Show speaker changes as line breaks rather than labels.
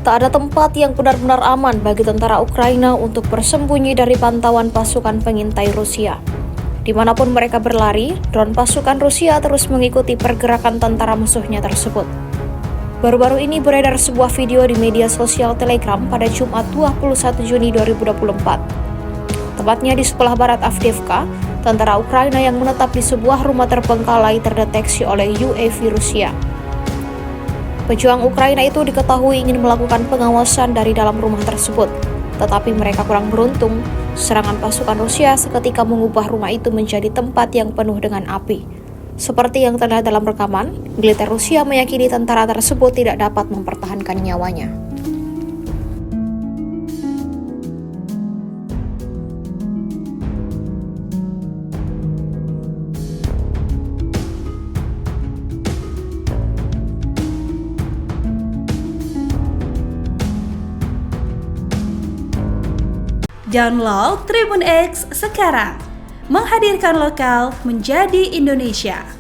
Tak ada tempat yang benar-benar aman bagi tentara Ukraina untuk bersembunyi dari pantauan pasukan pengintai Rusia. Dimanapun mereka berlari, drone pasukan Rusia terus mengikuti pergerakan tentara musuhnya tersebut. Baru-baru ini beredar sebuah video di media sosial Telegram pada Jumat 21 Juni 2024. Tepatnya di sebelah barat Avdiivka, tentara Ukraina yang menetap di sebuah rumah terbengkalai terdeteksi oleh UAV Rusia. Pejuang Ukraina itu diketahui ingin melakukan pengawasan dari dalam rumah tersebut, tetapi mereka kurang beruntung. Serangan pasukan Rusia seketika mengubah rumah itu menjadi tempat yang penuh dengan api. Seperti yang terlihat dalam rekaman, militer Rusia meyakini tentara tersebut tidak dapat mempertahankan nyawanya.
Download Tribun X sekarang, menghadirkan lokal menjadi Indonesia.